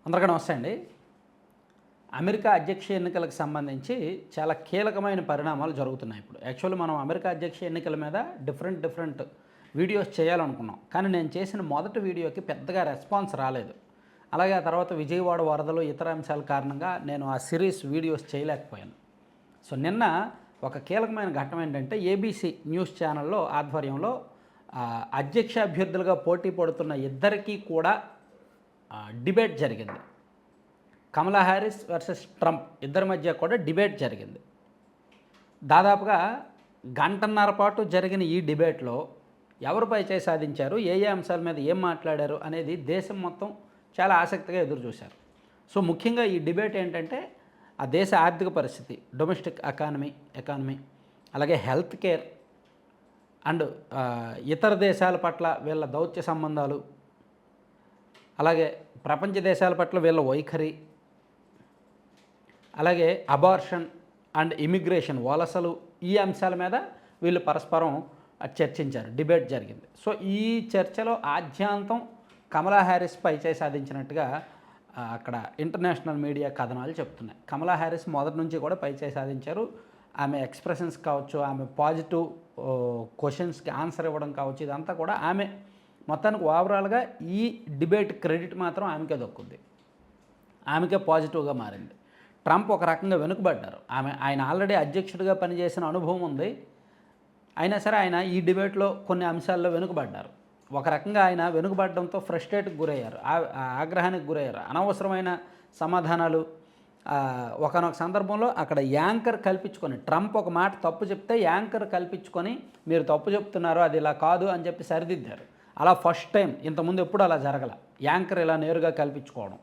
అందరికీ నమస్తే అండి. అమెరికా అధ్యక్ష ఎన్నికలకు సంబంధించి చాలా కీలకమైన పరిణామాలు జరుగుతున్నాయి ఇప్పుడు. యాక్చువల్లీ మనం అమెరికా అధ్యక్ష ఎన్నికల మీద డిఫరెంట్ వీడియోస్ చేయాలనుకున్నాం. కానీ నేను చేసిన మొదటి వీడియోకి పెద్దగా రెస్పాన్స్ రాలేదు. అలాగే ఆ తర్వాత విజయవాడ వరదలు ఇతర అంశాల కారణంగా నేను ఆ సిరీస్ వీడియోస్ చేయలేకపోయాను. సో నిన్న ఒక కీలకమైన ఘట్టం ఏంటంటే ఏబీసీ న్యూస్ ఛానల్లో ఆధ్వర్యంలో అధ్యక్ష అభ్యర్థులుగా పోటీ పడుతున్న ఇద్దరికీ కూడా డిబేట్ జరిగింది. కమలా హ్యారిస్ వర్సెస్ ట్రంప్ ఇద్దరి మధ్య కూడా డిబేట్ జరిగింది. దాదాపుగా గంటన్నర పాటు జరిగిన ఈ డిబేట్లో ఎవరు పైచేయి సాధించారు, ఏ అంశాల మీద ఏం మాట్లాడారు అనేది దేశం మొత్తం చాలా ఆసక్తిగా ఎదురు చూశారు. సో ముఖ్యంగా ఈ డిబేట్ ఏంటంటే ఆ దేశ ఆర్థిక పరిస్థితి, డొమెస్టిక్ ఎకానమీ అలాగే హెల్త్ కేర్ అండ్ ఇతర దేశాల పట్ల వీళ్ళ దౌత్య సంబంధాలు, అలాగే ప్రపంచ దేశాల పట్ల వీళ్ళ వైఖరి, అలాగే అబార్షన్ అండ్ ఇమిగ్రేషన్ వలసలు, ఈ అంశాల మీద వీళ్ళు పరస్పరం చర్చించారు. డిబేట్ జరిగింది. సో ఈ చర్చలో ఆద్యాంతం కమలా హ్యారిస్ పైచేయి సాధించినట్టుగా అక్కడ ఇంటర్నేషనల్ మీడియా కథనాలు చెప్తున్నాయి. కమలా హ్యారిస్ మొదటి నుంచి కూడా పైచేయి సాధించారు. ఆమె ఎక్స్ప్రెషన్స్ కావచ్చు, ఆమె పాజిటివ్ క్వశ్చన్స్కి ఆన్సర్ ఇవ్వడం కావచ్చు, ఇదంతా కూడా ఆమె మొత్తానికి ఓవరాల్గా ఈ డిబేట్ క్రెడిట్ మాత్రం ఆమెకే దక్కుద్ది. ఆమెకే పాజిటివ్గా మారింది. ట్రంప్ ఒక రకంగా వెనుకబడ్డారు. ఆయన ఆల్రెడీ అధ్యక్షుడిగా పనిచేసిన అనుభవం ఉంది. అయినా సరే ఆయన ఈ డిబేట్లో కొన్ని అంశాల్లో వెనుకబడ్డారు. ఒక రకంగా ఆయన వెనుకబడడంతో ఫ్రస్ట్రేట్కి గురయ్యారు, ఆగ్రహానికి గురయ్యారు. అనవసరమైన సమాధానాలు. ఒకనొక సందర్భంలో అక్కడ యాంకర్ కల్పించుకొని, ట్రంప్ ఒక మాట తప్పు చెప్తే యాంకర్ కల్పించుకొని మీరు తప్పు చెప్తున్నారు, అది ఇలా కాదు అని చెప్పి సరిదిద్దారు. అలా ఫస్ట్ టైం, ఇంతకుముందు ఎప్పుడు అలా జరగల, యాంకర్ ఇలా నేరుగా కల్పించుకోవడం.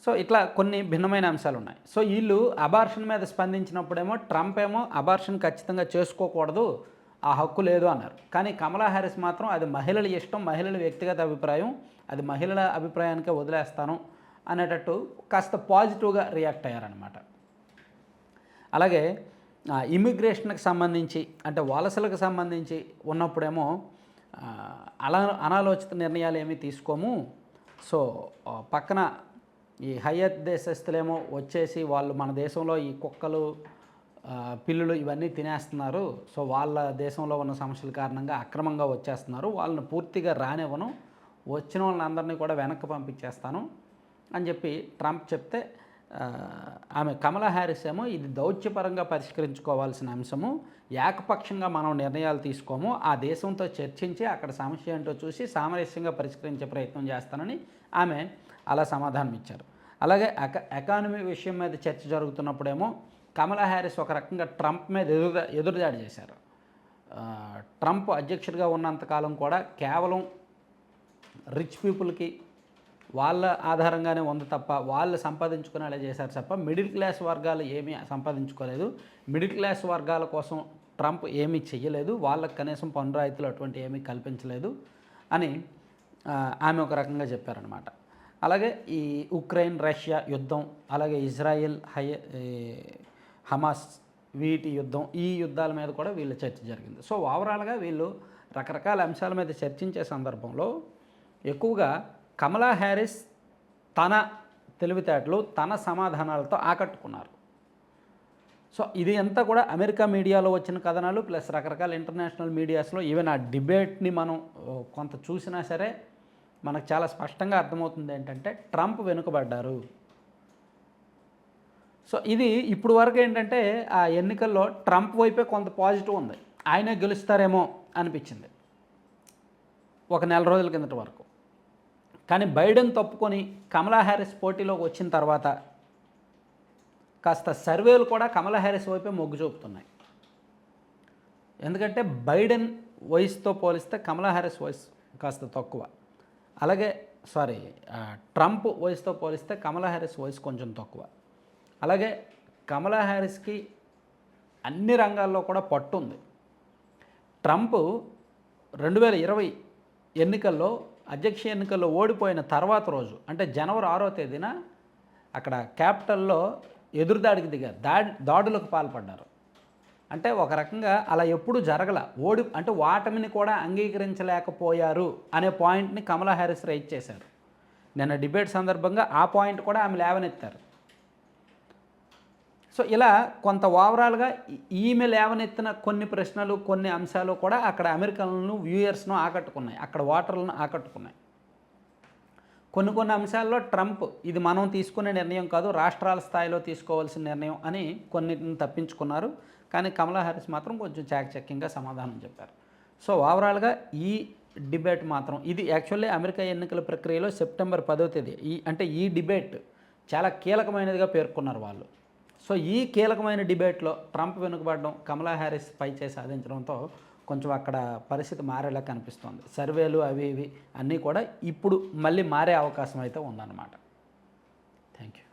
సో ఇట్లా కొన్ని భిన్నమైన అంశాలు ఉన్నాయి. సో వీళ్ళు అబార్షన్ మీద స్పందించినప్పుడేమో ట్రంప్ ఏమో అబార్షన్ ఖచ్చితంగా చేసుకోకూడదు, ఆ హక్కు లేదు అన్నారు. కానీ కమలా హ్యారిస్ మాత్రం అది మహిళల ఇష్టం, మహిళల వ్యక్తిగత అభిప్రాయం, అది మహిళల అభిప్రాయానికే వదిలేస్తాను అనేటట్టు కాస్త పాజిటివ్గా రియాక్ట్ అయ్యారనమాట. అలాగే ఇమిగ్రేషన్కి సంబంధించి, అంటే వలసలకు సంబంధించి ఉన్నప్పుడేమో అనాలోచిత నిర్ణయాలు ఏమీ తీసుకోము. సో పక్కన ఈ హయత్ దేశస్తులేమో వచ్చేసి వాళ్ళు మన దేశంలో ఈ కుక్కలు, పిల్లులు ఇవన్నీ తినేస్తున్నారు. సో వాళ్ళ దేశంలో ఉన్న సమస్యల కారణంగా అక్రమంగా వచ్చేస్తున్నారు, వాళ్ళని పూర్తిగా రానివ్వను, వచ్చిన వాళ్ళందరినీ కూడా వెనక్కి పంపించేస్తాను అని చెప్పి ట్రంప్ చెప్తే, ఆమె కమలా హ్యారిస్ ఏమో ఇది దౌత్యపరంగా పరిష్కరించుకోవాల్సిన అంశము, ఏకపక్షంగా మనం నిర్ణయాలు తీసుకోము, ఆ దేశంతో చర్చించి అక్కడ సమస్య ఏంటో చూసి సామరస్యంగా పరిష్కరించే ప్రయత్నం చేస్తానని ఆమె అలా సమాధానం ఇచ్చారు. అలాగే ఎకానమీ విషయం మీద చర్చ జరుగుతున్నప్పుడేమో కమలా హ్యారిస్ ఒక రకంగా ట్రంప్ మీద ఎదురుదాడి చేశారు. ట్రంప్ అధ్యక్షుడిగా ఉన్నంతకాలం కూడా కేవలం రిచ్ పీపుల్కి వాళ్ళ ఆధారంగానే ఉంది తప్ప, వాళ్ళు సంపాదించుకునేలా చేశారు తప్ప మిడిల్ క్లాస్ వర్గాలు ఏమీ సంపాదించుకోలేదు. మిడిల్ క్లాస్ వర్గాల కోసం ట్రంప్ ఏమీ చెయ్యలేదు, వాళ్ళకి కనీసం పన్ను రాయితీలు అటువంటి ఏమీ కల్పించలేదు అని ఆమె ఒక రకంగా చెప్పారనమాట. అలాగే ఈ ఉక్రెయిన్ రష్యా యుద్ధం, అలాగే ఇజ్రాయెల్ హమాస్ వీటి యుద్ధం, ఈ యుద్ధాల మీద కూడా వీళ్ళ చర్చ జరిగింది. సో ఓవరాల్గా వీళ్ళు రకరకాల అంశాల మీద చర్చించే సందర్భంలో ఎక్కువగా కమలా హ్యారిస్ తన తెలివితేటలు, తన సమాధానాలతో ఆకట్టుకున్నారు. సో ఇది అంతా కూడా అమెరికా మీడియాలో వచ్చిన కథనాలు ప్లస్ రకరకాల ఇంటర్నేషనల్ మీడియాస్లో ఈవెన్ ఆ డిబేట్ని మనం కొంత చూసినా సరే మనకు చాలా స్పష్టంగా అర్థమవుతుంది ఏంటంటే ట్రంప్ వెనుకబడ్డారు. సో ఇది ఇప్పుడు వరకు ఏంటంటే ఆ ఎన్నికల్లో ట్రంప్ వైపే కొంత పాజిటివ్ ఉంది, ఆయనే గెలుస్తారేమో అనిపించింది ఒక నెల రోజుల కిందటి వరకు. కానీ బైడెన్ తప్పుకొని కమలా హ్యారిస్ పోటీలోకి వచ్చిన తర్వాత కాస్త సర్వేలు కూడా కమలా హ్యారిస్ వైపే మొగ్గు చూపుతున్నాయి. ఎందుకంటే బైడెన్ వయసుతో పోలిస్తే కమలా హ్యారిస్ వయసు కాస్త తక్కువ. అలాగే ట్రంప్ వయసుతో పోలిస్తే కమలా హ్యారిస్ వయసు కొంచెం తక్కువ. అలాగే కమలా హ్యారిస్కి అన్ని రంగాల్లో కూడా పట్టు ఉంది. ట్రంప్ 2020 ఎన్నికల్లో, అధ్యక్ష ఎన్నికల్లో ఓడిపోయిన తర్వాత రోజు, అంటే జనవరి 6వ తేదీన అక్కడ క్యాపిటల్లో ఎదురుదాడికి దిగారు, దాడులకు పాల్పడ్డారు. అంటే ఒక రకంగా అలా ఎప్పుడూ జరగల. ఓటమిని కూడా అంగీకరించలేకపోయారు అనే పాయింట్ని కమలా హ్యారిస్ రైజ్ చేశారు. నిన్న డిబేట్ సందర్భంగా ఆ పాయింట్ కూడా ఆమె లేవనెత్తారు. సో ఇలా కొంత ఓవరాల్గా ఈమె లేవనెత్తిన కొన్ని ప్రశ్నలు, కొన్ని అంశాలు కూడా అక్కడ అమెరికన్లను, వ్యూయర్స్ను ఆకట్టుకున్నాయి, అక్కడ ఓటర్లను ఆకట్టుకున్నాయి. కొన్ని అంశాల్లో ట్రంప్ ఇది మనం తీసుకునే నిర్ణయం కాదు, రాష్ట్రాల స్థాయిలో తీసుకోవాల్సిన నిర్ణయం అని కొన్నిటిని తప్పించుకున్నారు. కానీ కమలా హారిస్ మాత్రం కొంచెం చాకచక్యంగా సమాధానం చెప్పారు. సో ఓవరాల్గా ఈ డిబేట్ మాత్రం ఇది యాక్చువల్లీ అమెరికా ఎన్నికల ప్రక్రియలో సెప్టెంబర్ 10వ తేదీ ఈ డిబేట్ చాలా కీలకమైనదిగా పేర్కొన్నారు వాళ్ళు. సో ఈ కీలకమైన డిబేట్లో ట్రంప్ వెనుకబడడం, కమలా హారిస్ పైచేయి సాధించడంతో కొంచెం అక్కడ పరిస్థితి మారేలా కనిపిస్తోంది. సర్వేలు అవి ఇవి అన్నీ కూడా ఇప్పుడు మళ్ళీ మారే అవకాశం అయితే ఉందన్నమాట. Thank you.